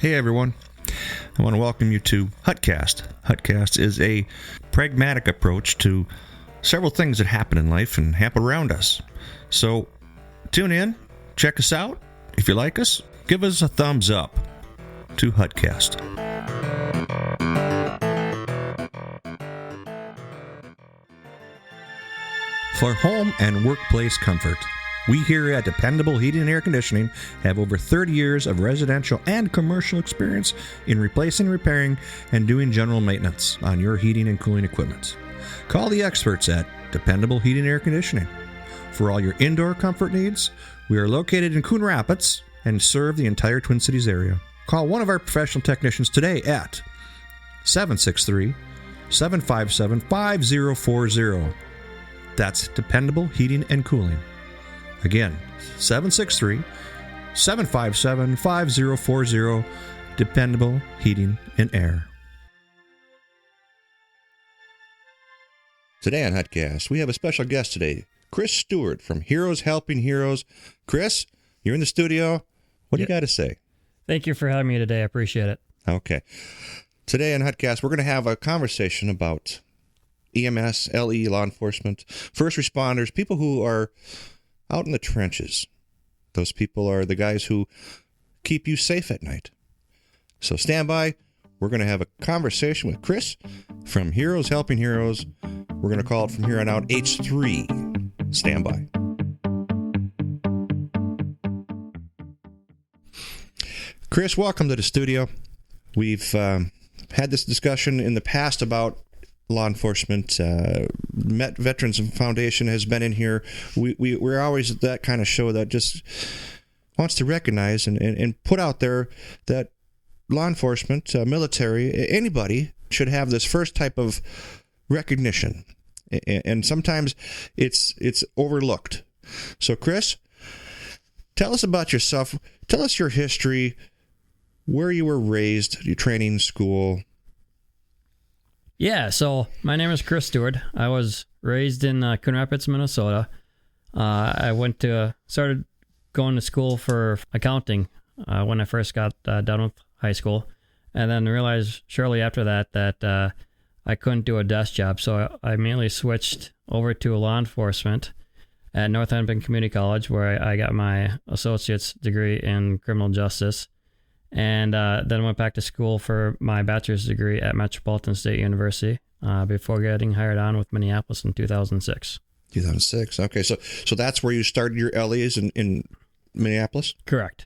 Hey everyone, I want to welcome you to Hutcast. Hutcast is a pragmatic approach to several things that happen in life and happen around us. So tune in, check us out. If you like us, give us a thumbs up to Hutcast. For home and workplace comfort, we here at Dependable Heating and Air Conditioning have over 30 years of residential and commercial experience in replacing, repairing, and doing general maintenance on your heating and cooling equipment. Call the experts at Dependable Heating and Air Conditioning. For all your indoor comfort needs, we are located in Coon Rapids and serve the entire Twin Cities area. Call one of our professional technicians today at 763-757-5040. That's Dependable Heating and Cooling. Again, 763-757-5040, Dependable Heating and Air. Today on Hutcast, we have a special guest today, Chris Stewart from Heroes Helping Heroes. Chris, you're in the studio. What do you got to say? Thank you for having me today. I appreciate it. Okay. Today on Hutcast, we're going to have a conversation about EMS, LE, law enforcement, first responders, people who are out in the trenches. Those people are the guys who keep you safe at night. So stand by. We're going to have a conversation with Chris from Heroes Helping Heroes. We're going to call it from here on out H3. Stand by. Chris, welcome to the studio. We've had this discussion in the past about law enforcement. Met Veterans Foundation has been in here. We're always that kind of show that just wants to recognize and put out there that law enforcement, military, anybody should have this first type of recognition. And sometimes it's overlooked. So Chris, tell us about yourself. Tell us your history, where you were raised, your training school. Yeah, so my name is Chris Stewart. I was raised in Coon Rapids, Minnesota. I started going to school for accounting when I first got done with high school, and then realized shortly after that I couldn't do a desk job, so I immediately switched over to law enforcement at Northampton Community College, where I got my associate's degree in criminal justice. And then went back to school for my bachelor's degree at Metropolitan State University before getting hired on with Minneapolis in 2006. 2006. Okay, so that's where you started your LEs in Minneapolis? Correct.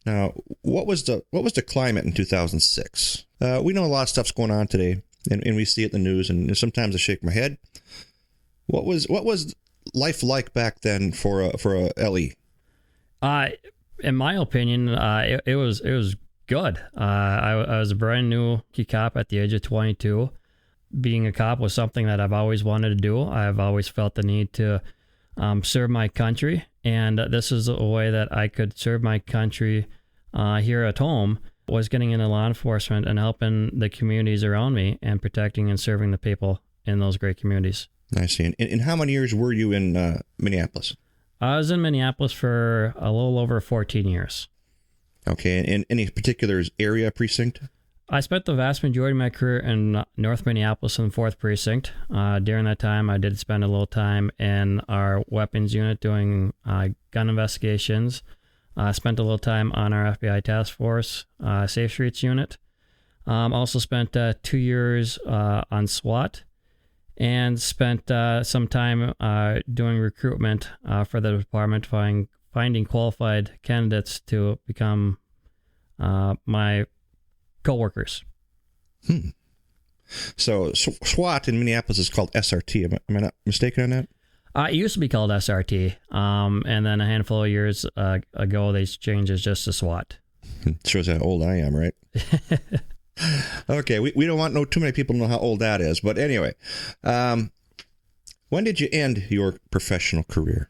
Now, what was the climate in 2006? We know a lot of stuff's going on today, and we see it in the news, and sometimes I shake my head. What was life like back then for a LE? In my opinion, it was good. I was a brand new key cop at the age of 22. Being a cop was something that I've always wanted to do. I've always felt the need to serve my country, and this is a way that I could serve my country here at home, was getting into law enforcement and helping the communities around me and protecting and serving the people in those great communities. I see. And how many years were you in Minneapolis? I was in Minneapolis for a little over 14 years. Okay, and any particular area, precinct? I spent the vast majority of my career in North Minneapolis in the 4th Precinct. During that time, I did spend a little time in our weapons unit doing gun investigations. I spent a little time on our FBI task force, Safe Streets unit. Also spent 2 years on SWAT. And spent some time doing recruitment for the department, finding qualified candidates to become my coworkers. So SWAT in Minneapolis is called SRT. Am I not mistaken on that? It used to be called SRT, and then a handful of years ago they changed it just to SWAT. Shows how old I am, right? Okay, we don't want too many people to know how old that is. But anyway, when did you end your professional career?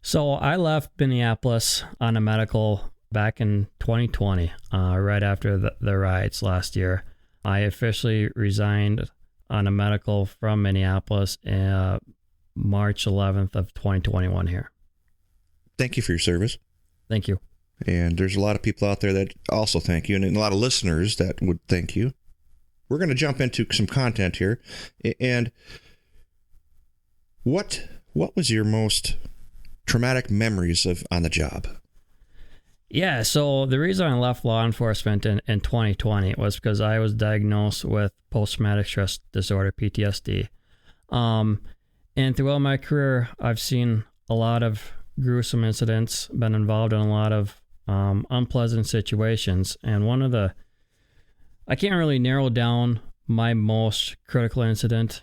So I left Minneapolis on a medical back in 2020, right after the riots last year. I officially resigned on a medical from Minneapolis March 11th of 2021 here. Thank you for your service. Thank you. And there's a lot of people out there that also thank you, and a lot of listeners that would thank you. We're going to jump into some content here. And what was your most traumatic memories of on the job? Yeah, so the reason I left law enforcement in 2020 was because I was diagnosed with post-traumatic stress disorder, PTSD. And throughout my career, I've seen a lot of gruesome incidents, been involved in a lot of unpleasant situations. And I can't really narrow down my most critical incident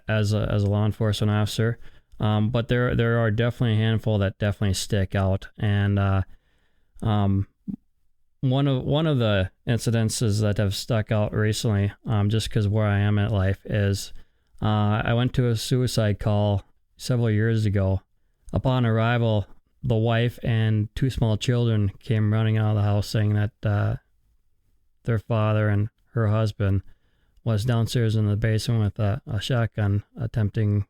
as a law enforcement officer, but there are definitely a handful that definitely stick out. And one of the incidences that have stuck out recently, just because where I am in life, is I went to a suicide call several years ago. Upon arrival, the wife and two small children came running out of the house saying that their father and her husband was downstairs in the basement with a shotgun attempting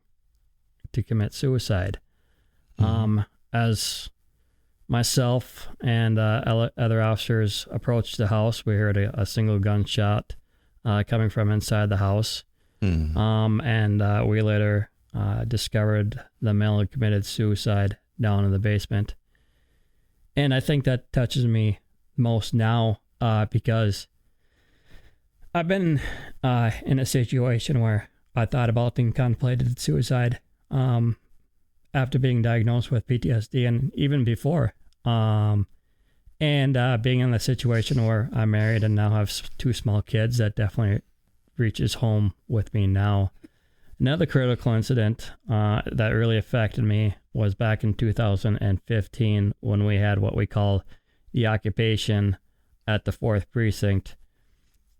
to commit suicide. As myself and other officers approached the house, we heard a single gunshot coming from inside the house. And we later discovered the male had committed suicide down in the basement. And I think that touches me most now because I've been in a situation where I thought about and contemplated suicide after being diagnosed with PTSD and even before. And being in the situation where I'm married and now have two small kids, that definitely reaches home with me now. Another critical incident that really affected me was back in 2015 when we had what we call the occupation at the 4th Precinct.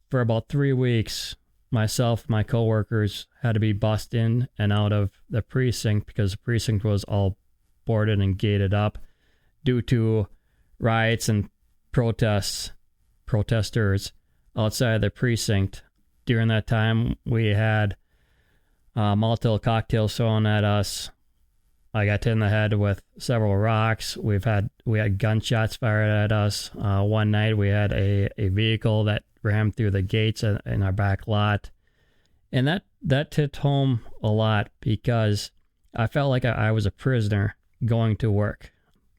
For about 3 weeks, myself and my coworkers had to be bussed in and out of the precinct because the precinct was all boarded and gated up due to riots and protesters outside the precinct. During that time, we had Molotov cocktails thrown at us. I got hit in the head with several rocks. We had gunshots fired at us. One night we had a vehicle that rammed through the gates in our back lot. And that hit home a lot because I felt like I was a prisoner going to work.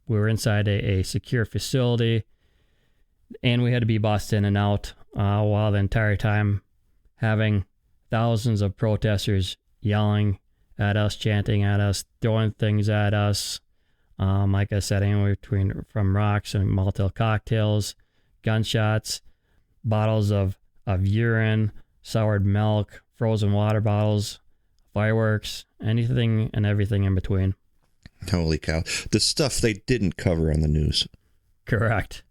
We were inside a secure facility, and we had to be bussed in and out while the entire time having thousands of protesters yelling at us, chanting at us, throwing things at us. Like I said, anywhere from rocks and Molotov cocktails, gunshots, bottles of urine, soured milk, frozen water bottles, fireworks, anything and everything in between. Holy cow. The stuff they didn't cover on the news. Correct.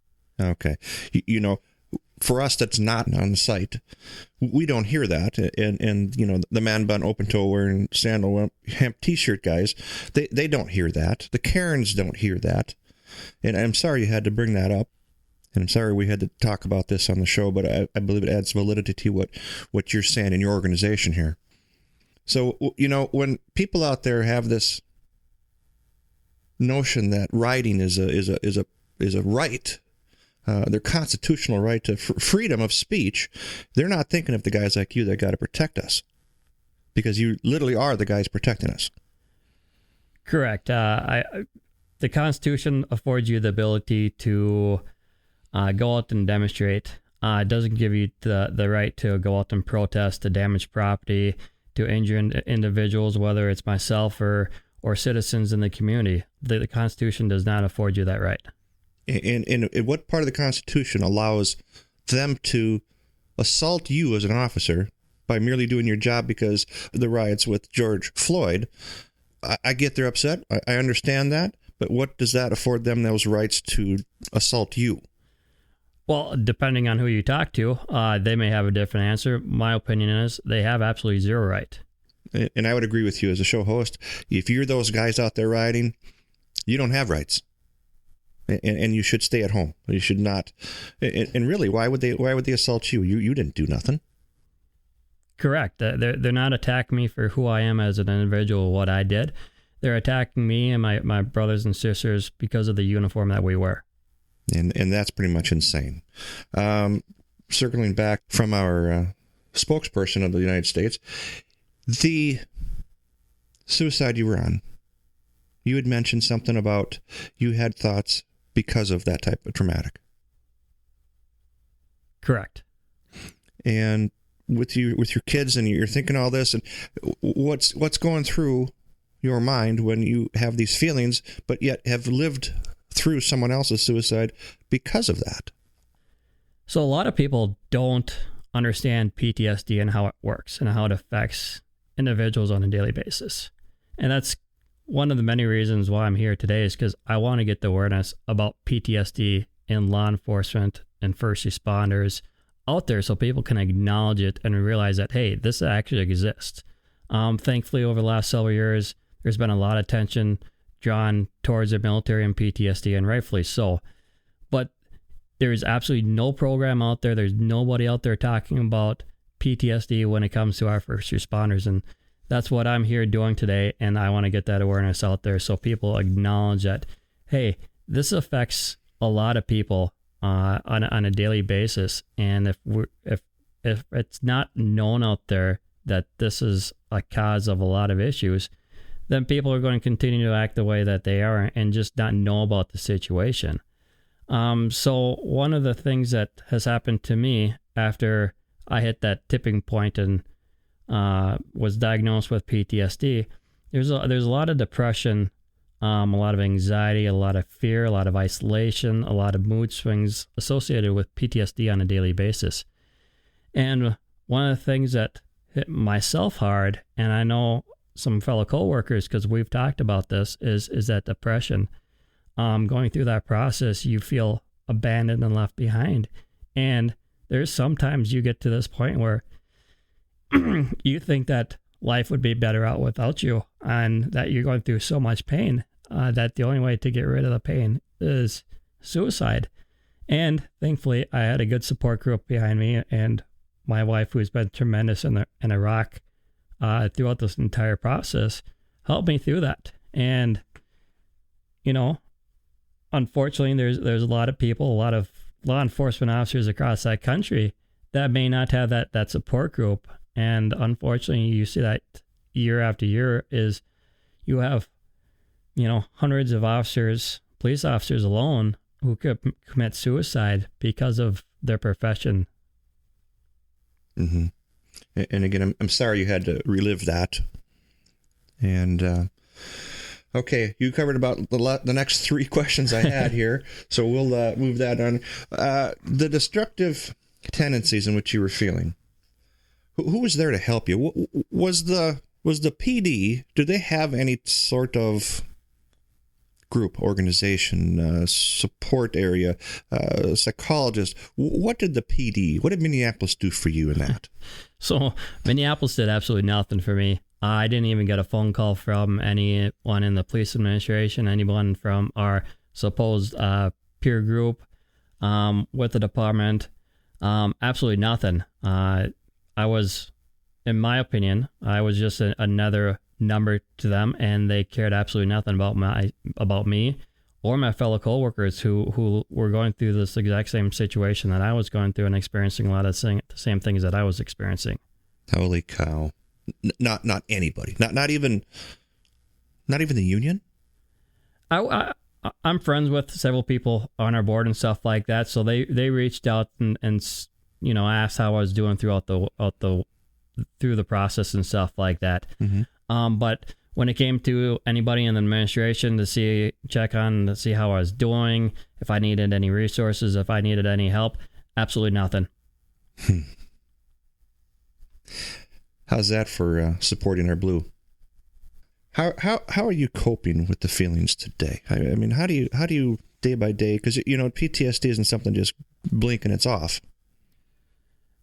Okay. You know, for us that's not on the site, we don't hear that. And you know, the man bun, open toe wearing sandal hemp t-shirt guys, they don't hear that. The Karens don't hear that. And I'm sorry you had to bring that up. And I'm sorry we had to talk about this on the show, but I believe it adds validity to what you're saying in your organization here. So, you know, when people out there have this notion that rioting is a right, their constitutional right to freedom of speech, they're not thinking of the guys like you that got to protect us, because you literally are the guys protecting us. Correct. The Constitution affords you the ability to go out and demonstrate. It doesn't give you the right to go out and protest, to damage property, to injure individuals, whether it's myself or citizens in the community. The Constitution does not afford you that right. And what part of the Constitution allows them to assault you as an officer by merely doing your job? Because of the riots with George Floyd, I get they're upset. I understand that. But what does that afford them those rights to assault you? Well, depending on who you talk to, they may have a different answer. My opinion is they have absolutely zero right. And I would agree with you as a show host. If you're those guys out there rioting, you don't have rights. And you should stay at home. You should not. And really, why would they assault you? You didn't do nothing. Correct. They're not attacking me for who I am as an individual, what I did. They're attacking me and my brothers and sisters because of the uniform that we wear. And that's pretty much insane. Circling back from our spokesperson of the United States, the suicide you were on, you had mentioned something about you had thoughts because of that type of traumatic. Correct. And with your kids, and you're thinking all this, and what's going through your mind when you have these feelings, but yet have lived through someone else's suicide because of that? So a lot of people don't understand PTSD and how it works and how it affects individuals on a daily basis. And that's one of the many reasons why I'm here today, is because I want to get the awareness about PTSD in law enforcement and first responders out there, so people can acknowledge it and realize that, hey, this actually exists. Thankfully, over the last several years, there's been a lot of attention drawn towards the military and PTSD, and rightfully so. But there's absolutely no program out there. There's nobody out there talking about PTSD when it comes to our first responders. And that's what I'm here doing today. And I want to get that awareness out there so people acknowledge that, hey, this affects a lot of people on a daily basis. And if it's not known out there that this is a cause of a lot of issues, then people are going to continue to act the way that they are and just not know about the situation. So one of the things that has happened to me after I hit that tipping point and was diagnosed with PTSD, there's a lot of depression, a lot of anxiety, a lot of fear, a lot of isolation, a lot of mood swings associated with PTSD on a daily basis. And one of the things that hit myself hard, and I know some fellow coworkers, because we've talked about this, is that depression. Going through that process, you feel abandoned and left behind. And there's sometimes you get to this point where you think that life would be better out without you, and that you're going through so much pain that the only way to get rid of the pain is suicide. And thankfully, I had a good support group behind me, and my wife, who's been tremendous in Iraq throughout this entire process, helped me through that. And, unfortunately, there's a lot of people, a lot of law enforcement officers across that country that may not have that support group. And unfortunately, you see that year after year is you have, hundreds of officers, police officers alone, who could commit suicide because of their profession. Mm-hmm. And again, I'm sorry you had to relive that. And okay, you covered about the next three questions I had here, so we'll move that on. The destructive tendencies in which you were feeling. Who was there to help you? Was the PD? Did they have any sort of group, organization, support area, psychologist? What did the PD? What did Minneapolis do for you in that? So Minneapolis did absolutely nothing for me. I didn't even get a phone call from anyone in the police administration, anyone from our supposed peer group with the department. Absolutely nothing. I was, in my opinion, I was just another number to them, and they cared absolutely nothing about me or my fellow coworkers who were going through this exact same situation that I was going through and experiencing a lot of the same things that I was experiencing. Holy cow! Not anybody. Not even the union. I'm friends with several people on our board and stuff like that, so they reached out and asked how I was doing through the process and stuff like that. Mm-hmm. But when it came to anybody in the administration to see how I was doing, if I needed any resources, if I needed any help, absolutely nothing. How's that for supporting our blue? How are you coping with the feelings today? I mean, how do you day by day? Because PTSD isn't something just blink and it's off.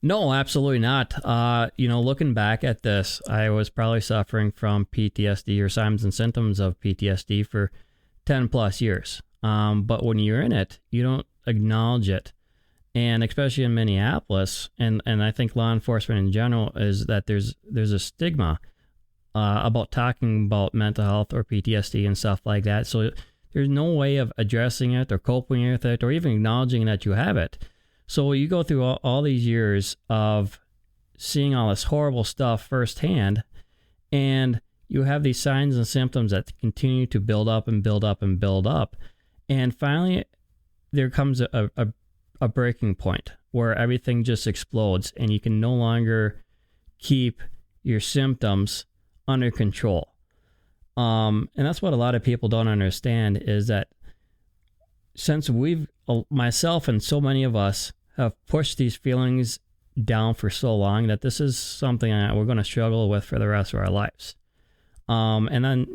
No, absolutely not. Looking back at this, I was probably suffering from PTSD or signs and symptoms of PTSD for 10 plus years. But when you're in it, you don't acknowledge it. And especially in Minneapolis, and I think law enforcement in general, is that there's a stigma about talking about mental health or PTSD and stuff like that. So there's no way of addressing it or coping with it or even acknowledging that you have it. So you go through all these years of seeing all this horrible stuff firsthand, and you have these signs and symptoms that continue to build up and build up and build up. And finally, there comes a breaking point where everything just explodes and you can no longer keep your symptoms under control. And that's what a lot of people don't understand, is that since myself and so many of us have pushed these feelings down for so long, that this is something that we're going to struggle with for the rest of our lives. And then,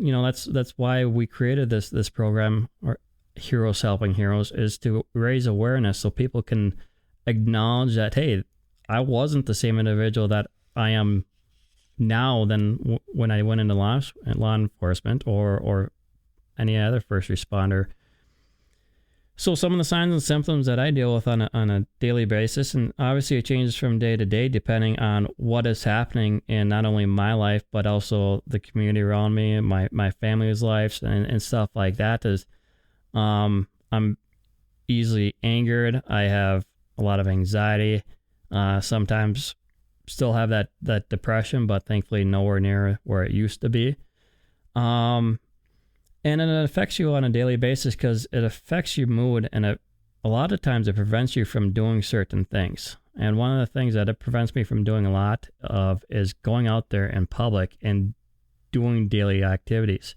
that's why we created this program, or Heroes Helping Heroes, is to raise awareness so people can acknowledge that, hey, I wasn't the same individual that I am now than when I went into law enforcement or any other first responder. So some of the signs and symptoms that I deal with on a daily basis, and obviously it changes from day to day depending on what is happening in not only my life, but also the community around me, my family's lives and stuff like that, is I'm easily angered. I have a lot of anxiety, sometimes still have that depression, but thankfully nowhere near where it used to be. And it affects you on a daily basis because it affects your mood, and a lot of times it prevents you from doing certain things. And one of the things that it prevents me from doing a lot of is going out there in public and doing daily activities.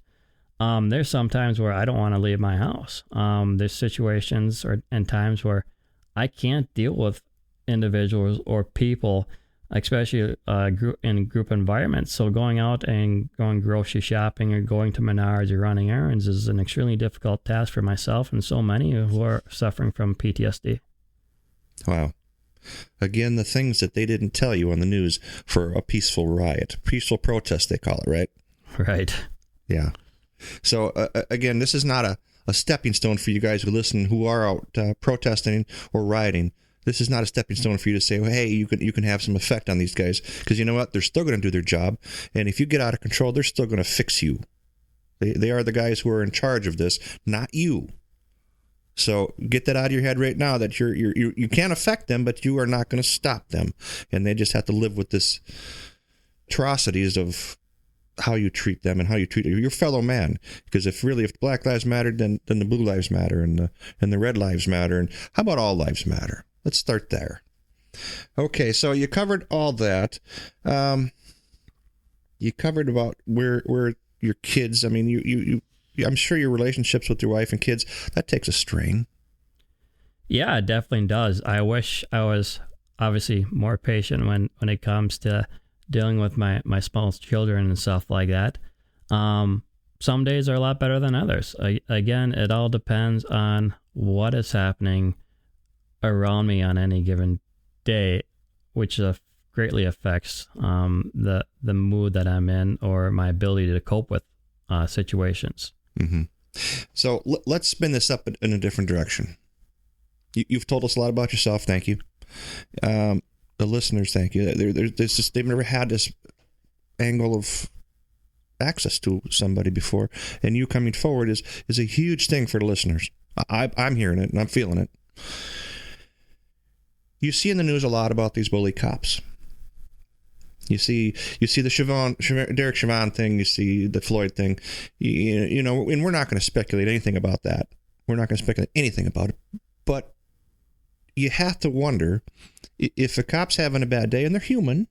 There's some times where I don't want to leave my house. There's situations and times where I can't deal with individuals or people, especially in group environments. So going out and going grocery shopping or going to Menards or running errands is an extremely difficult task for myself and so many who are suffering from PTSD. Wow. Again, the things that they didn't tell you on the news for a peaceful riot, peaceful protest, they call it, right? Right. Yeah. So again, this is not a stepping stone for you guys who listen, who are out protesting or rioting. This is not a stepping stone for you to say, well, hey, you can have some effect on these guys, because you know what? They're still going to do their job, and if you get out of control, they're still going to fix you. They are the guys who are in charge of this, not you. So get that out of your head right now, that you can't affect them, but you are not going to stop them, and they just have to live with this atrocities of how you treat them and how you treat your fellow man. Because if Black Lives Matter, then the Blue Lives Matter, and the Red Lives Matter, and how about all lives matter? Let's start there. Okay, so you covered all that. You covered about where your kids. I mean, you I'm sure your relationships with your wife and kids, that takes a strain. Yeah, it definitely does. I wish I was obviously more patient when it comes to dealing with my small children and stuff like that. Some days are a lot better than others. Again, it all depends on what is happening around me on any given day, which greatly affects the mood that I'm in or my ability to cope with situations. Mm-hmm. So let's spin this up in a different direction. You've told us a lot about yourself. Thank you. The listeners, thank you. They've never had this angle of access to somebody before, and you coming forward is a huge thing for the listeners. I'm hearing it and I'm feeling it. You see in the news a lot about these bully cops. You see the Derek Chauvin thing. You see the Floyd thing. You know, and we're not going to speculate anything about that. We're not going to speculate anything about it. But you have to wonder if a cop's having a bad day, and they're human.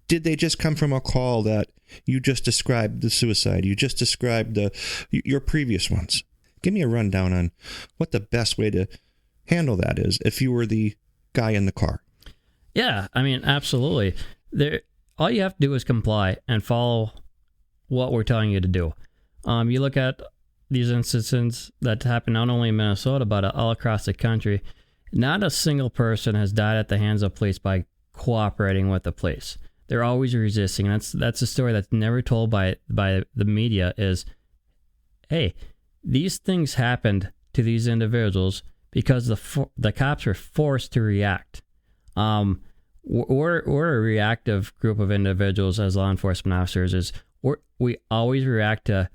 Did they just come from a call that you just described, the suicide? You just described your previous ones. Give me a rundown on what the best way to handle that is if you were the guy in the car. Yeah, I mean, absolutely. All you have to do is comply and follow what we're telling you to do. You look at these instances that happen not only in Minnesota, but all across the country. Not a single person has died at the hands of police by cooperating with the police. They're always resisting. That's a story that's never told by the media is, hey, these things happened to these individuals because the cops were forced to react. We're a reactive group of individuals as law enforcement officers. We always react to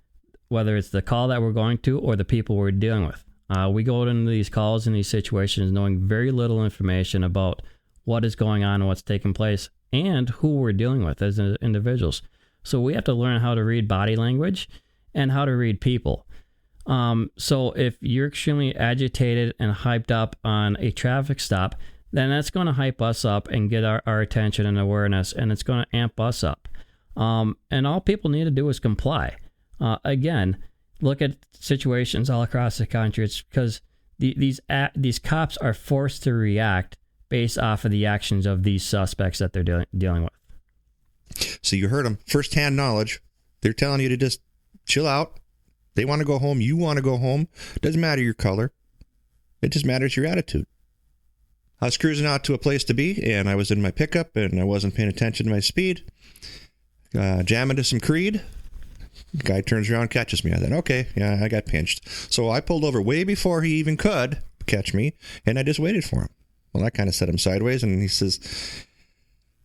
whether it's the call that we're going to or the people we're dealing with. We go into these calls and these situations knowing very little information about what is going on and what's taking place and who we're dealing with as individuals. So we have to learn how to read body language and how to read people. So if you're extremely agitated and hyped up on a traffic stop, then that's going to hype us up and get our attention and awareness, and it's going to amp us up. And all people need to do is comply. Again, look at situations all across the country. It's because these cops are forced to react based off of the actions of these suspects that they're dealing with. So you heard them, firsthand knowledge. They're telling you to just chill out. They want to go home. You want to go home. Doesn't matter your color. It just matters your attitude. I was cruising out to a place to be, and I was in my pickup, and I wasn't paying attention to my speed. Jamming to some Creed. The guy turns around, catches me. I thought, okay, yeah, I got pinched. So I pulled over way before he even could catch me, and I just waited for him. Well, I kind of set him sideways, and he says,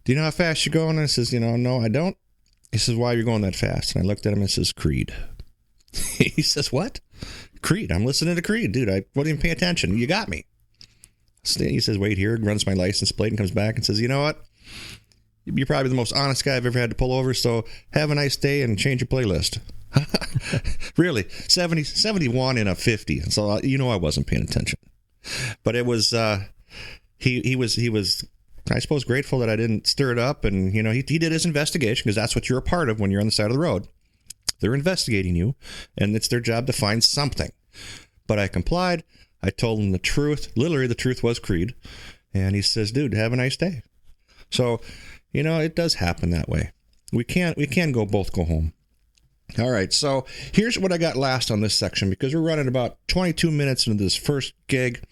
do you know how fast you're going? And I says, no, I don't. He says, why are you going that fast? And I looked at him and says, Creed. He says, what? Creed. I'm listening to Creed, dude. I wasn't even paying attention. You got me. He says, wait here, runs my license plate and comes back and says, you know what? You're probably the most honest guy I've ever had to pull over, so have a nice day and change your playlist. Really, 71 in a 50. So I wasn't paying attention. But it was he was I suppose grateful that I didn't stir it up, and he did his investigation, because that's what you're a part of when you're on the side of the road. They're investigating you, and it's their job to find something. But I complied. I told him the truth. Literally, the truth was Creed. And he says, dude, have a nice day. So, it does happen that way. We can both go home. All right, so here's what I got last on this section, because we're running about 22 minutes into this first gig.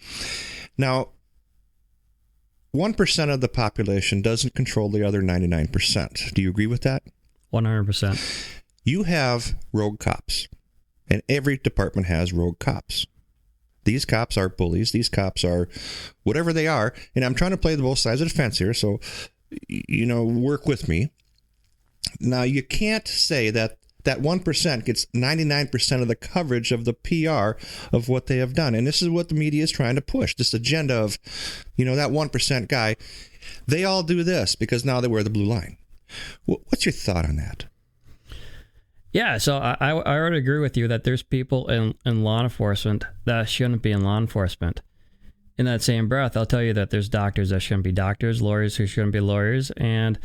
Now, 1% of the population doesn't control the other 99%. Do you agree with that? 100%. You have rogue cops, and every department has rogue cops. These cops are bullies. These cops are whatever they are. And I'm trying to play both sides of the fence here, so, work with me. Now, you can't say that 1% gets 99% of the coverage of the PR of what they have done. And this is what the media is trying to push, this agenda of, that 1% guy. They all do this because now they wear the blue line. What's your thought on that? Yeah, so I already agree with you that there's people in law enforcement that shouldn't be in law enforcement. In that same breath, I'll tell you that there's doctors that shouldn't be doctors, lawyers who shouldn't be lawyers, and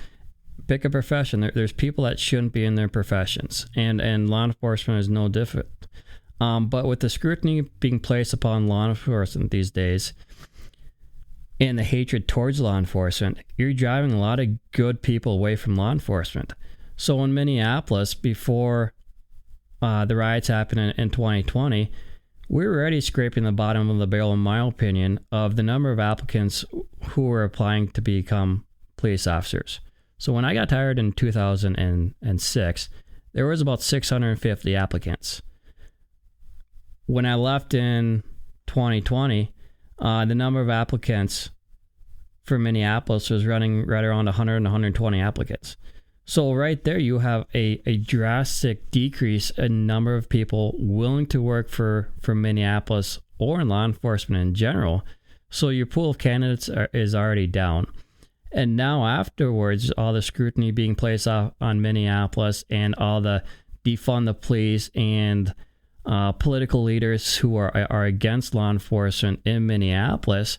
pick a profession. There's people that shouldn't be in their professions, and law enforcement is no different. But with the scrutiny being placed upon law enforcement these days, and the hatred towards law enforcement, you're driving a lot of good people away from law enforcement. So in Minneapolis, before the riots happened in 2020, we were already scraping the bottom of the barrel, in my opinion, of the number of applicants who were applying to become police officers. So when I got hired in 2006, there was about 650 applicants. When I left in 2020, the number of applicants for Minneapolis was running right around 100 and 120 applicants. So right there, you have a drastic decrease in number of people willing to work for Minneapolis or in law enforcement in general. So your pool of candidates is already down. And now afterwards, all the scrutiny being placed on Minneapolis and all the defund the police and political leaders who are against law enforcement in Minneapolis,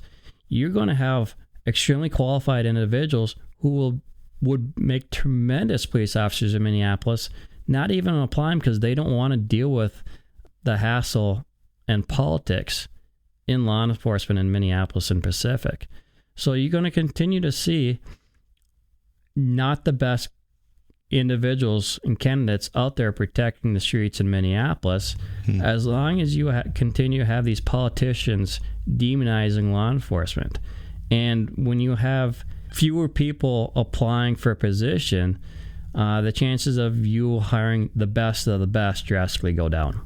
you're going to have extremely qualified individuals who would make tremendous police officers in Minneapolis, not even applying because they don't want to deal with the hassle and politics in law enforcement in Minneapolis and Pacific. So you're going to continue to see not the best individuals and candidates out there protecting the streets in Minneapolis, as long as you continue to have these politicians demonizing law enforcement. And when you have fewer people applying for a position, the chances of you hiring the best of the best drastically go down.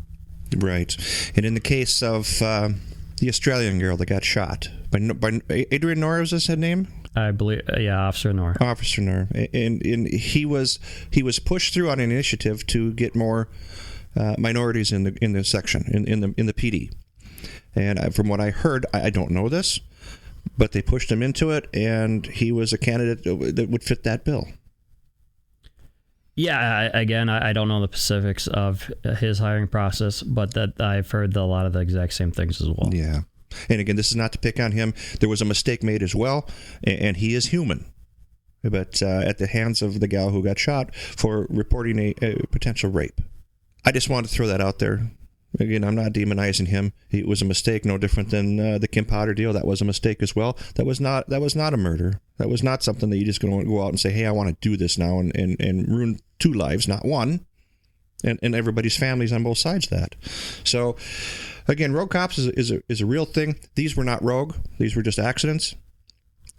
Right. And in the case of the Australian girl that got shot by Adrian Noor, was this his name? I believe, yeah, Officer Noor. Officer Noor. And he was pushed through on an initiative to get more minorities in the section in the PD. And from what I heard, I don't know this, but they pushed him into it, and he was a candidate that would fit that bill. Yeah, again, I don't know the specifics of his hiring process, but that I've heard a lot of the exact same things as well. Yeah. And again, this is not to pick on him. There was a mistake made as well, and he is human. But at the hands of the gal who got shot for reporting a potential rape. I just wanted to throw that out there. Again, I'm not demonizing him. It was a mistake, no different than the Kim Potter deal. That was a mistake as well. That was not a murder. That was not something that you just going to go out and say, hey, I want to do this now and ruin 2 lives, not 1. And everybody's families on both sides of that. So, again, rogue cops is a real thing. These were not rogue. These were just accidents.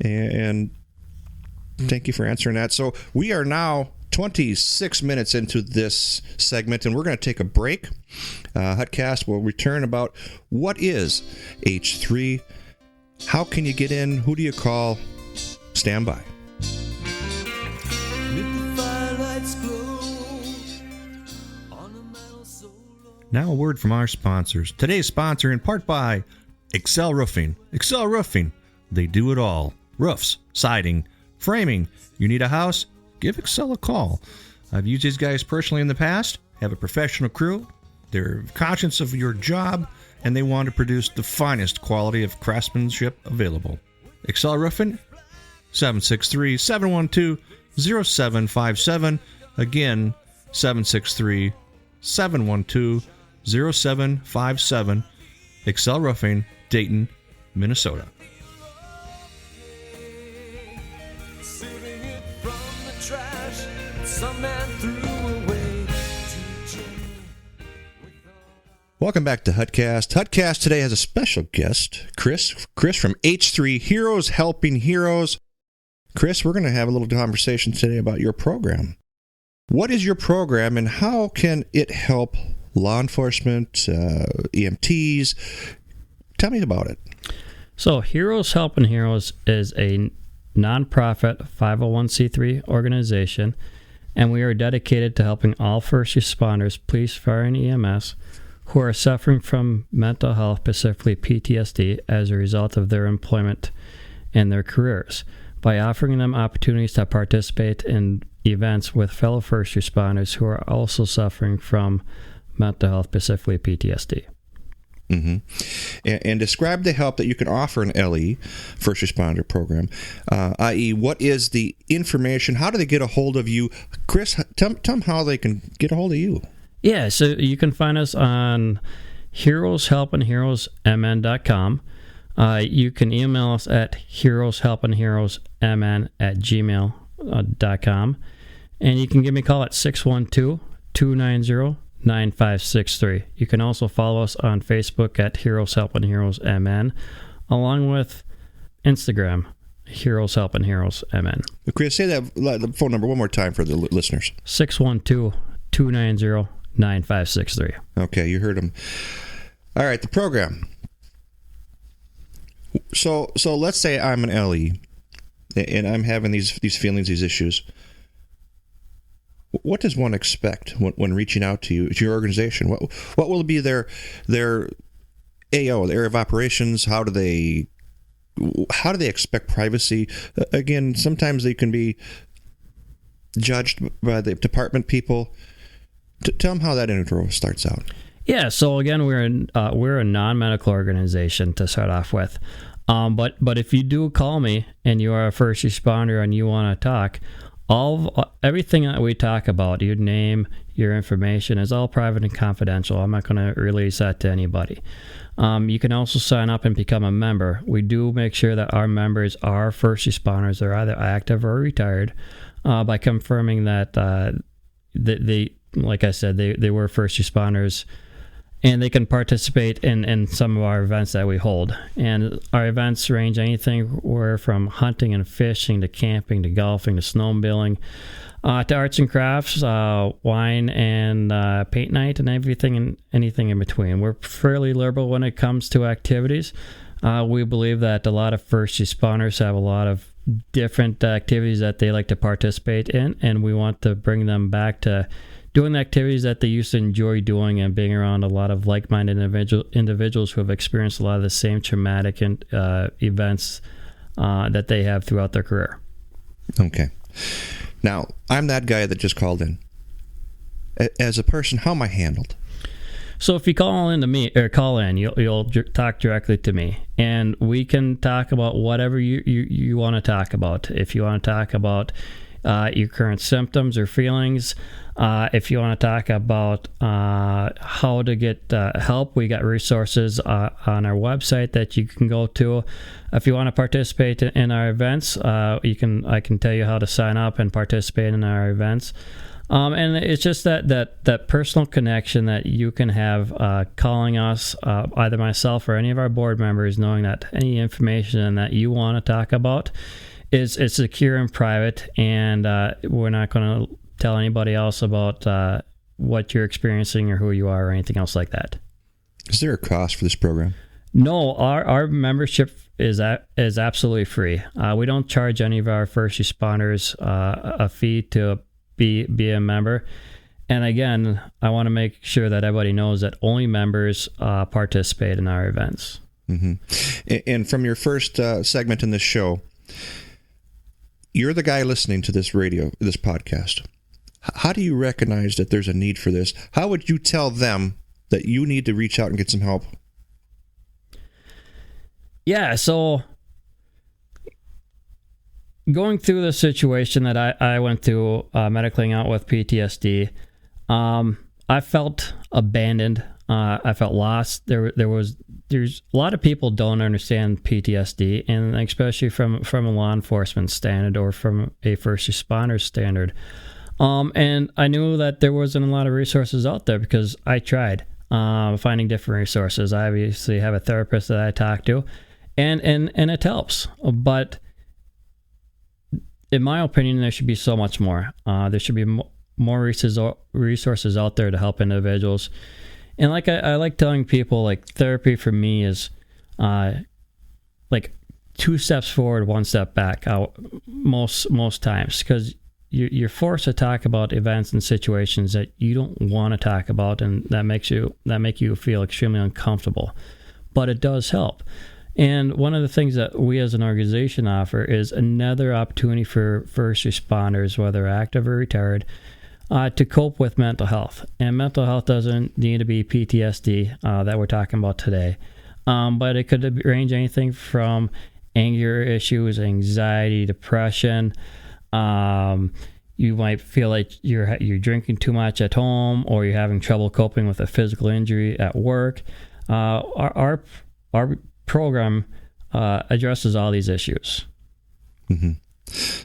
And thank you for answering that. So we are now 26 minutes into this segment, and we're going to take a break. Hutcast will return about what is H3, how can you get in, who do you call? Stand by. Now a word from our sponsors. Today's sponsor in part by Excel Roofing. Excel Roofing, they do it all. Roofs, siding, framing. You need a house? Give Excel a call. I've used these guys personally in the past, have a professional crew. They're conscious of your job, and they want to produce the finest quality of craftsmanship available. Excel Roofing, 763-712-0757. Again, 763-712-0757. Excel Roofing, Dayton, Minnesota. Welcome back to Hutcast. Hutcast today has a special guest, Chris from H3 Heroes Helping Heroes. Chris, we're going to have a little conversation today about your program. What is your program, and how can it help law enforcement, EMTs? Tell me about it. So Heroes Helping Heroes is a nonprofit 501c3 organization, and we are dedicated to helping all first responders, police, fire, and EMS who are suffering from mental health, specifically PTSD, as a result of their employment and their careers, by offering them opportunities to participate in events with fellow first responders who are also suffering from mental health, specifically PTSD. Mm-hmm. And describe the help that you can offer an LE, first responder program, i.e., what is the information? How do they get a hold of you? Chris, tell them how they can get a hold of you. Yeah, so you can find us on heroeshelpingheroesmn.com. You can email us at heroeshelpingheroesmn@gmail.com. And you can give me a call at 612-290-9563. You can also follow us on Facebook at Heroes Helping Heroes MN, along with Instagram, Heroes Helping Heroes MN. Chris, say the phone number one more time for the listeners. 612-290-9563. Okay, you heard him. All right, the program. So let's say I'm an LE, and I'm having these feelings, these issues. What does one expect when reaching out to you, to your organization? What will be their AO, the area of operations? How do they expect privacy? Again, sometimes they can be judged by the department people. Tell them how that intro starts out. Yeah, so again, we're a non-medical organization to start off with. But if you do call me and you are a first responder and you want to talk, everything that we talk about, your name, your information, is all private and confidential. I'm not going to release that to anybody. You can also sign up and become a member. We do make sure that our members are first responders. They're either active or retired, by confirming that they, like I said, they were first responders, and they can participate in some of our events that we hold. And our events range anywhere from hunting and fishing to camping to golfing to snowmobiling, to arts and crafts, wine and paint night, and anything in between. We're fairly liberal when it comes to activities. We believe that a lot of first responders have a lot of different activities that they like to participate in, and we want to bring them back to doing the activities that they used to enjoy doing and being around a lot of like-minded individuals who have experienced a lot of the same traumatic events that they have throughout their career. Okay. Now, I'm that guy that just called in. As a person, how am I handled? So if you call in, you'll talk directly to me, and we can talk about whatever you want to talk about. If you want to talk about your current symptoms or feelings, if you want to talk about how to get help, we got resources on our website that you can go to. If you want to participate in our events, I can tell you how to sign up and participate in our events. And it's just that personal connection that you can have calling us, either myself or any of our board members, knowing that any information that you want to talk about is secure and private, and we're not going to tell anybody else about what you're experiencing or who you are or anything else like that. Is there a cost for this program? No, our membership is absolutely free. We don't charge any of our first responders a fee to be a member. And again, I want to make sure that everybody knows that only members participate in our events. Mm-hmm. And from your first segment in this show, you're the guy listening to this podcast. How do you recognize that there's a need for this? How would you tell them that you need to reach out and get some help? Yeah, so going through the situation that I went through, medicaling out with PTSD, I felt abandoned. I felt lost. There's a lot of people don't understand PTSD, and especially from a law enforcement standard or from a first responder standard. And I knew that there wasn't a lot of resources out there because I tried finding different resources. I obviously have a therapist that I talk to, and it helps. But in my opinion, there should be so much more. There should be more resources out there to help individuals. And like I like telling people, like, therapy for me is like 2 steps forward, 1 step back most times, because you're forced to talk about events and situations that you don't want to talk about, and that make you feel extremely uncomfortable. But it does help. And one of the things that we as an organization offer is another opportunity for first responders, whether active or retired, to cope with mental health. And mental health doesn't need to be PTSD that we're talking about today, but it could range anything from anger issues, anxiety, depression. You might feel like you're drinking too much at home, or you're having trouble coping with a physical injury at work. Our program addresses all these issues. Mm-hmm.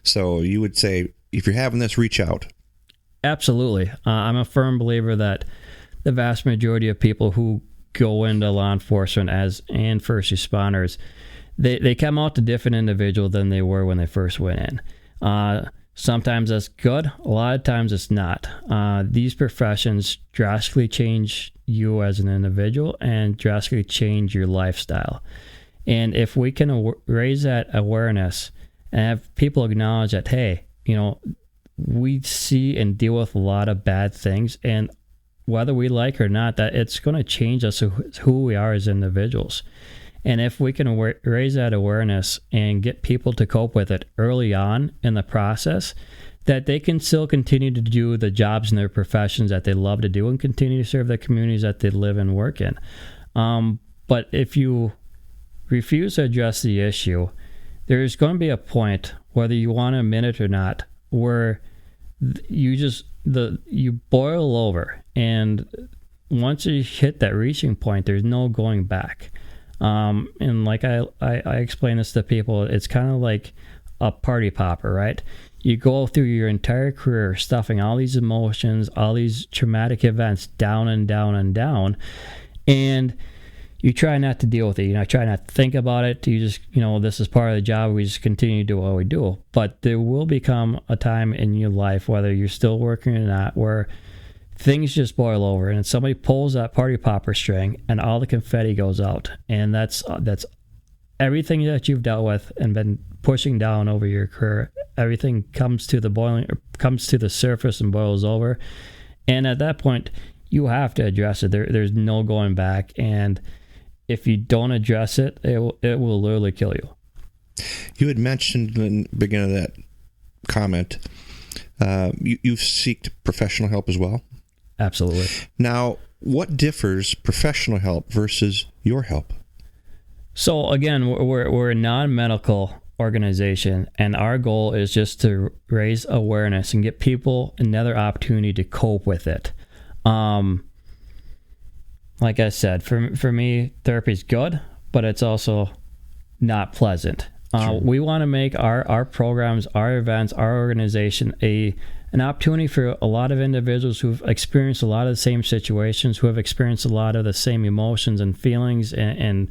So you would say, if you're having this, reach out. Absolutely. I'm a firm believer that the vast majority of people who go into law enforcement and first responders, they come out a different individual than they were when they first went in. Sometimes that's good. A lot of times it's not. These professions drastically change you as an individual and drastically change your lifestyle. And if we can raise that awareness and have people acknowledge that, hey, we see and deal with a lot of bad things, and whether we like it or not, that it's going to change us, who we are as individuals. And if we can raise that awareness and get people to cope with it early on in the process, that they can still continue to do the jobs in their professions that they love to do and continue to serve the communities that they live and work in. But if you refuse to address the issue, there's going to be a point, whether you want to admit it or not, where you boil over, and once you hit that reaching point, there's no going back. And like I explain this to people, it's kind of like a party popper, right? You go through your entire career stuffing all these emotions, all these traumatic events down and down and down, and you try not to deal with it. Try not to think about it. You just, this is part of the job. We just continue to do what we do. But there will become a time in your life, whether you're still working or not, where things just boil over, and somebody pulls that party popper string, and all the confetti goes out. And that's everything that you've dealt with and been pushing down over your career. Everything comes to the surface and boils over. And at that point, you have to address it. There's no going back. And if you don't address it, it will literally kill you. You had mentioned in the beginning of that comment, you've sought professional help as well? Absolutely. Now, what differs professional help versus your help? So again, we're a non-medical organization, and our goal is just to raise awareness and get people another opportunity to cope with it. Like I said, for me, therapy is good, but it's also not pleasant. Sure. We want to make our programs, our events, our organization an opportunity for a lot of individuals who've experienced a lot of the same situations, who have experienced a lot of the same emotions and feelings and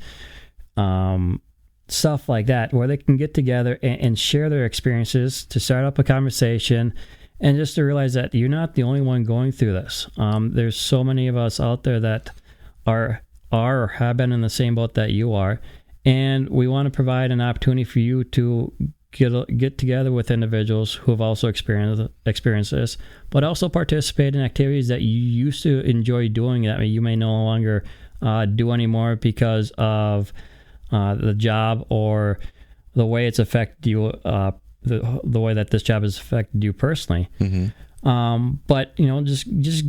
stuff like that, where they can get together and share their experiences, to start up a conversation, and just to realize that you're not the only one going through this. There's so many of us out there that are or have been in the same boat that you are, and we want to provide an opportunity for you to get together with individuals who have also experienced this, but also participate in activities that you used to enjoy doing that you may no longer do anymore because of the job or the way it's affected you, the way that this job has affected you personally. Mm-hmm. But just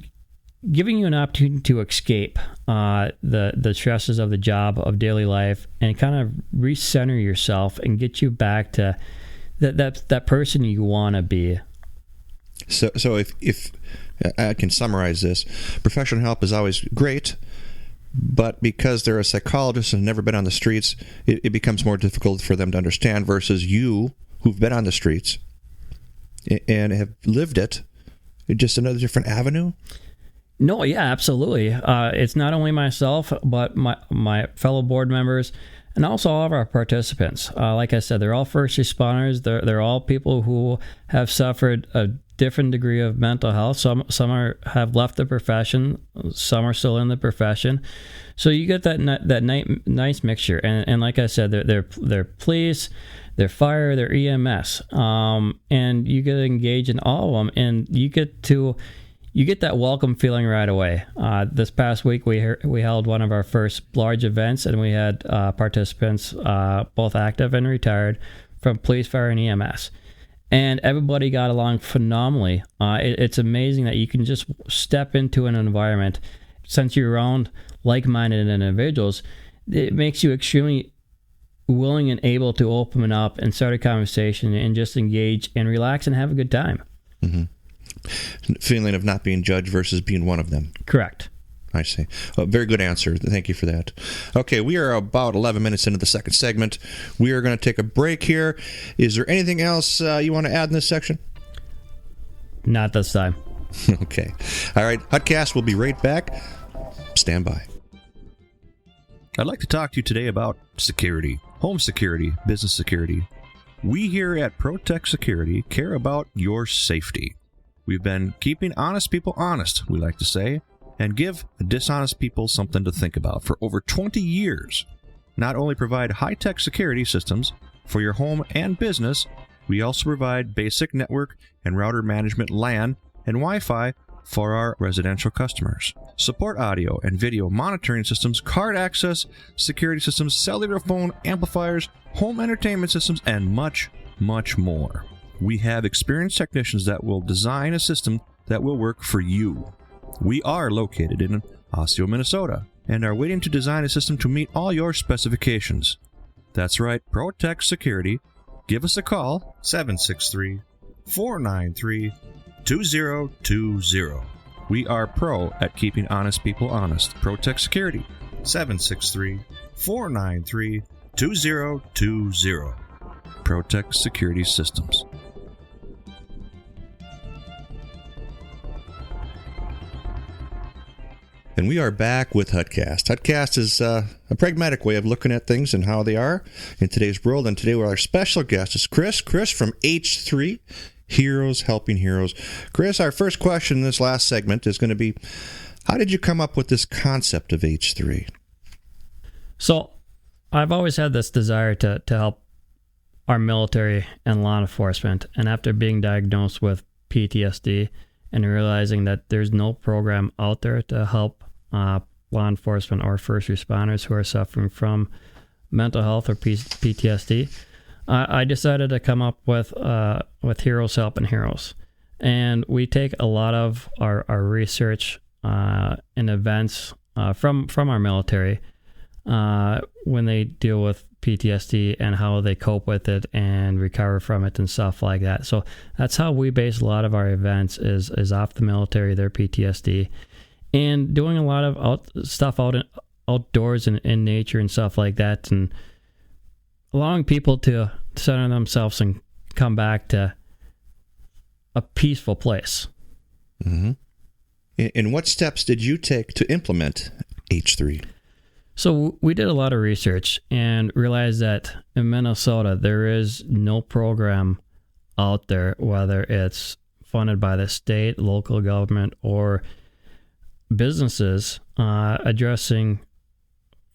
giving you an opportunity to escape the stresses of the job, of daily life, and kind of recenter yourself and get you back to that person you want to be. So if I can summarize this, professional help is always great, but because they're a psychologist and never been on the streets, it becomes more difficult for them to understand, versus you, who've been on the streets and have lived it, just another different avenue? No, yeah, absolutely. It's not only myself, but my fellow board members, and also all of our participants. Like I said, they're all first responders. They're all people who have suffered a different degree of mental health. Some have left the profession. Some are still in the profession. So you get that nice mixture. And like I said, they're police, they're fire, they're EMS, and you get to engage in all of them, and you get that welcome feeling right away. This past week, we held one of our first large events, and we had participants, both active and retired, from police, fire, and EMS. And everybody got along phenomenally. It's amazing that you can just step into an environment, since you're around like-minded individuals, it makes you extremely willing and able to open up and start a conversation and just engage and relax and have a good time. Mm-hmm. Feeling of not being judged versus being one of them. Correct. I see. Very good answer. Thank you for that. Okay, we are about 11 minutes into the second segment. We are going to take a break here. Is there anything else you want to add in this section? Not this time. Okay. All right, Hutcast will be right back. Stand by. I'd like to talk to you today about security, home security, business security. We here at ProTech Security care about your safety. We've been keeping honest people honest, we like to say, and give dishonest people something to think about for over 20 years. Not only provide high-tech security systems for your home and business, we also provide basic network and router management, LAN, and Wi-Fi for our residential customers. Support audio and video monitoring systems, card access, security systems, cellular phone amplifiers, home entertainment systems, and much, much more. We have experienced technicians that will design a system that will work for you. We are located in Osseo, Minnesota, and are waiting to design a system to meet all your specifications. That's right, ProTech Security. Give us a call, 763-493-2020. We are pro at keeping honest people honest. ProTech Security, 763-493-2020. ProTech Security Systems. And we are back with Hutcast. Hutcast is a pragmatic way of looking at things and how they are in today's world. And today our special guest is Chris. Chris from H3, Heroes Helping Heroes. Chris, our first question in this last segment is going to be, how did you come up with this concept of H3? So I've always had this desire to help our military and law enforcement. And after being diagnosed with PTSD and realizing that there's no program out there to help law enforcement or first responders who are suffering from mental health or PTSD, I decided to come up with Heroes Helping Heroes. And we take a lot of our research and events from our military when they deal with PTSD and how they cope with it and recover from it and stuff like that. So that's how we base a lot of our events is off the military, their PTSD, and doing a lot of stuff outdoors and in nature and stuff like that, and allowing people to center themselves and come back to a peaceful place. Mm-hmm. And what steps did you take to implement H3? So we did a lot of research and realized that in Minnesota, there is no program out there, whether it's funded by the state, local government, or businesses, addressing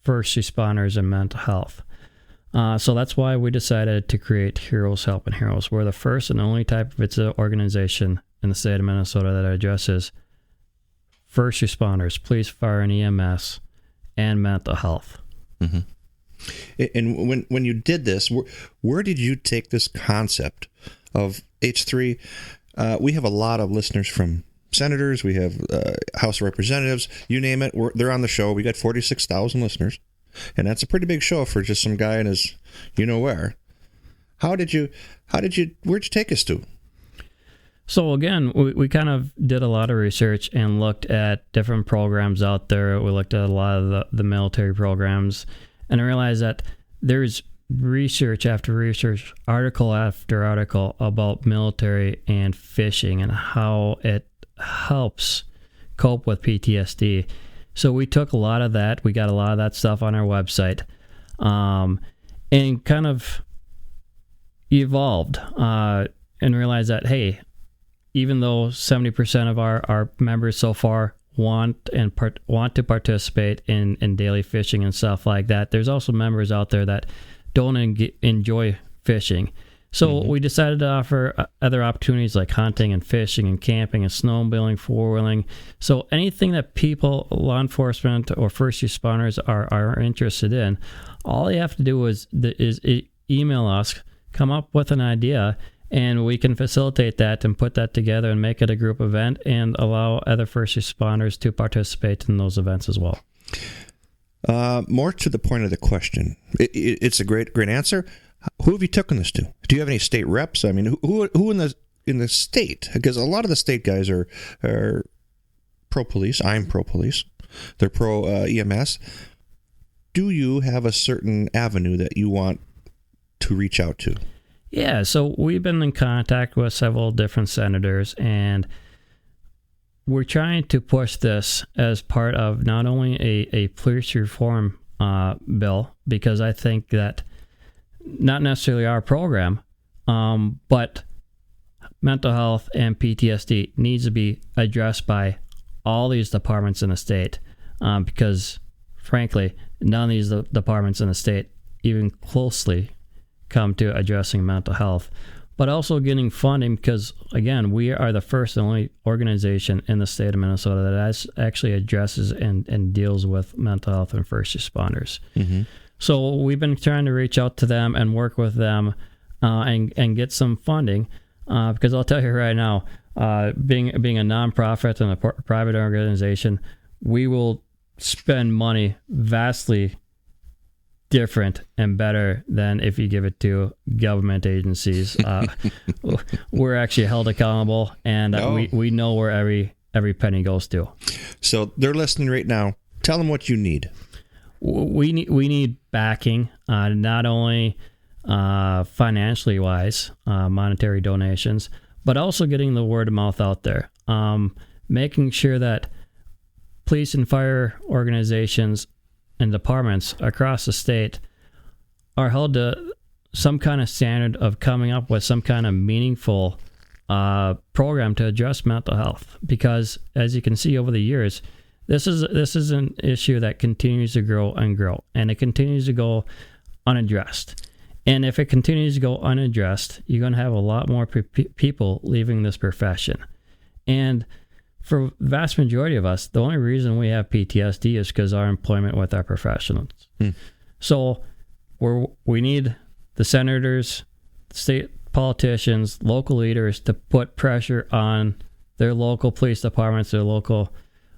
first responders and mental health. So that's why we decided to create Heroes Helping Heroes. We're the first and only type of its organization in the state of Minnesota that addresses first responders, police, fire, and EMS, and mental health. Mm-hmm. And when you did this, where did you take this concept of H3? We have a lot of listeners from senators. We have House of Representatives. You name it, they're on the show. We got 46,000 listeners, and that's a pretty big show for just some guy in his, where. Where'd you take us to? So again, we kind of did a lot of research and looked at different programs out there. We looked at a lot of the military programs and realized that there's research after research, article after article about military and fishing and how it helps cope with PTSD. So we took a lot of that. We got a lot of that stuff on our website, and kind of evolved and realized that, hey, even though 70% of our members so far want to participate in daily fishing and stuff like that, there's also members out there that don't enjoy fishing. So we decided to offer other opportunities like hunting and fishing and camping and snowmobiling, four-wheeling. So anything that people, law enforcement or first responders are interested in, all you have to do is email us, come up with an idea, and we can facilitate that and put that together and make it a group event and allow other first responders to participate in those events as well. More to the point of the question. It's a great answer. Who have you taken this to? Do you have any state reps? I mean, who in the state? Because a lot of the state guys are pro-police. I'm pro-police. They're pro-EMS. Do you have a certain avenue that you want to reach out to? Yeah, so we've been in contact with several different senators, and we're trying to push this as part of not only a police reform bill, because I think that not necessarily our program, but mental health and PTSD needs to be addressed by all these departments in the state, because, frankly, none of these departments in the state even closely come to addressing mental health, but also getting funding, because, again, we are the first and only organization in the state of Minnesota that actually addresses and deals with mental health and first responders. Mm-hmm. So we've been trying to reach out to them and work with them and get some funding, because I'll tell you right now, being a nonprofit and a private organization, we will spend money vastly different and better than if you give it to government agencies. We're actually held accountable, and we know where every penny goes to. So they're listening right now. Tell them what you need. We need backing, not only financially wise, monetary donations, but also getting the word of mouth out there. Making sure that police and fire organizations and departments across the state are held to some kind of standard of coming up with some kind of meaningful program to address mental health. Because, as you can see over the years, this is an issue that continues to grow and grow, and it continues to go unaddressed. And if it continues to go unaddressed, you're going to have a lot more people leaving this profession. And for the vast majority of us, the only reason we have PTSD is because our employment with our professionals. So we need the senators, state politicians, local leaders to put pressure on their local police departments, their local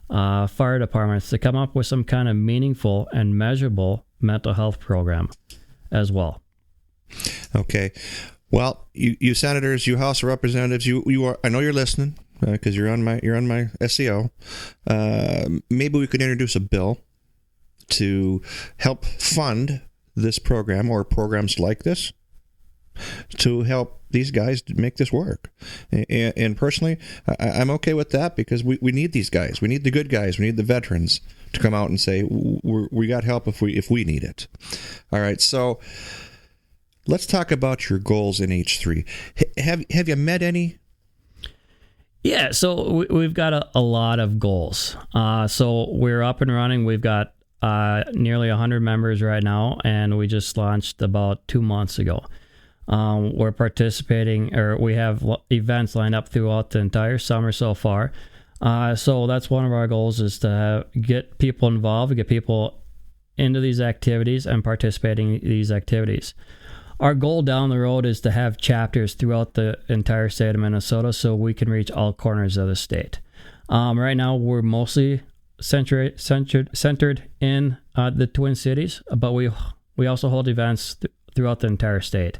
fire departments to come up with some kind of meaningful and measurable mental health program as well. Okay. Well, you senators, you House of Representatives, you are. I know you're listening because you're on my SEO. Maybe we could introduce a bill to help fund this program or programs like this to help these guys make this work. And personally, I'm okay with that because we need these guys. We need the good guys. We need the veterans to come out and say we got help if we need it. All right, so let's talk about your goals in H3. Have you met any? Yeah, so we've got a lot of goals. So we're up and running. We've got nearly 100 members right now, and we just launched about 2 months ago. We're participating, or we have events lined up throughout the entire summer so far. So that's one of our goals, is to get people involved, get people into these activities and participating in these activities. Our goal down the road is to have chapters throughout the entire state of Minnesota so we can reach all corners of the state. Right now, we're mostly centered in the Twin Cities, but we also hold events throughout the entire state.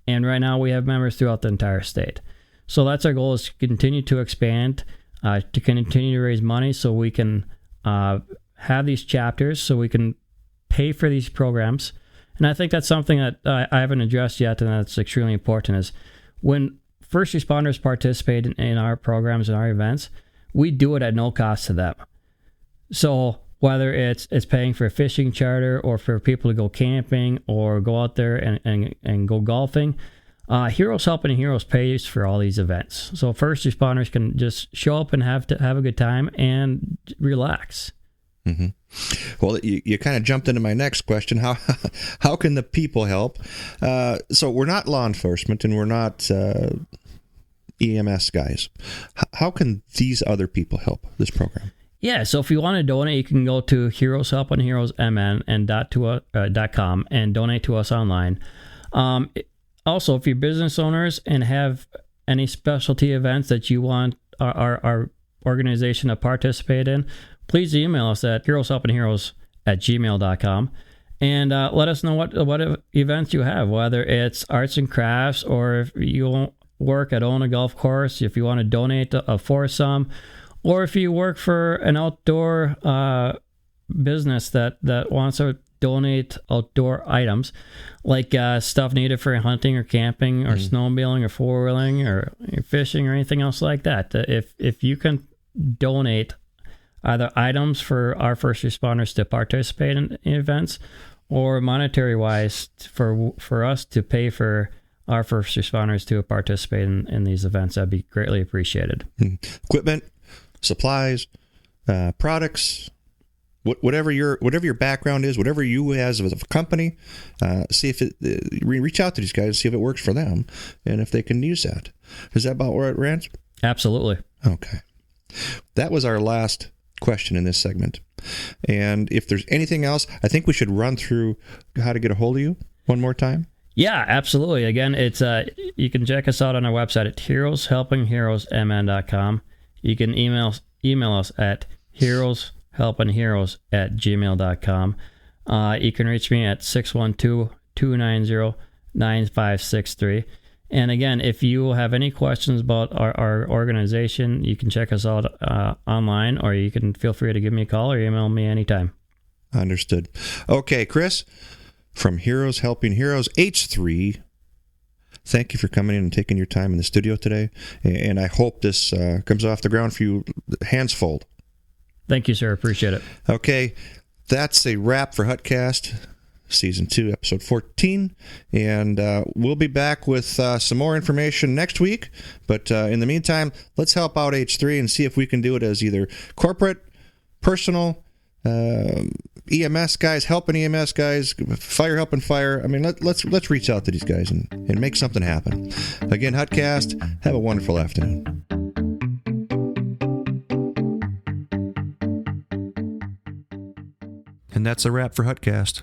And right now, we have members throughout the entire state. So that's our goal, is to continue to expand, to continue to raise money so we can have these chapters, so we can pay for these programs. And I think that's something that I haven't addressed yet, and that's extremely important, is when first responders participate in our programs and our events, we do it at no cost to them. So whether it's paying for a fishing charter or for people to go camping or go out there and go golfing, Heroes Helping Heroes pays for all these events. So first responders can just show up and have a good time and relax. Mm-hmm. Well, you kind of jumped into my next question. How can the people help? So we're not law enforcement and we're not EMS guys. How can these other people help this program? Yeah, so if you want to donate, you can go to Heroes Helping Heroes MN and .com and donate to us online. Also, if you're business owners and have any specialty events that you want our organization to participate in, please email us at heroeshelpingheroes@gmail.com and let us know what events you have, whether it's arts and crafts or if you work at own a golf course, if you want to donate a foursome, or if you work for an outdoor business that wants to donate outdoor items like stuff needed for hunting or camping or snowmobiling or four-wheeling or fishing or anything else like that. If you can donate either items for our first responders to participate in events or monetary wise for us to pay for our first responders to participate in these events, that'd be greatly appreciated. Equipment, supplies, products, whatever your background is, whatever you as a company, see if reach out to these guys, see if it works for them, and if they can use that. Is that about where it runs? Absolutely. Okay. That was our last question in this segment. And if there's anything else, I think we should run through how to get a hold of you one more time. Yeah, absolutely. Again, it's you can check us out on our website at heroeshelpingheroesmn.com. You can email us at heroeshelpingheroes@gmail.com. You can reach me at 612-290-9563. And again, if you have any questions about our organization, you can check us out online, or you can feel free to give me a call or email me anytime. Understood. Okay, Chris, from Heroes Helping Heroes H3, thank you for coming in and taking your time in the studio today. And I hope this comes off the ground for you, hands full. Thank you, sir. Appreciate it. Okay, that's a wrap for Hutcast. Season 2, Episode 14, and we'll be back with some more information next week, but in the meantime, let's help out H3 and see if we can do it as either corporate, personal, EMS guys, helping EMS guys, fire helping fire. I mean, let's reach out to these guys and make something happen. Again, Hutcast, have a wonderful afternoon. And that's a wrap for Hutcast.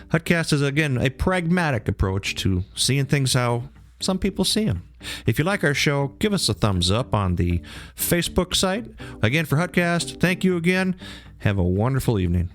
Hutcast is, again, a pragmatic approach to seeing things how some people see them. If you like our show, give us a thumbs up on the Facebook site. Again, for Hutcast, thank you again. Have a wonderful evening.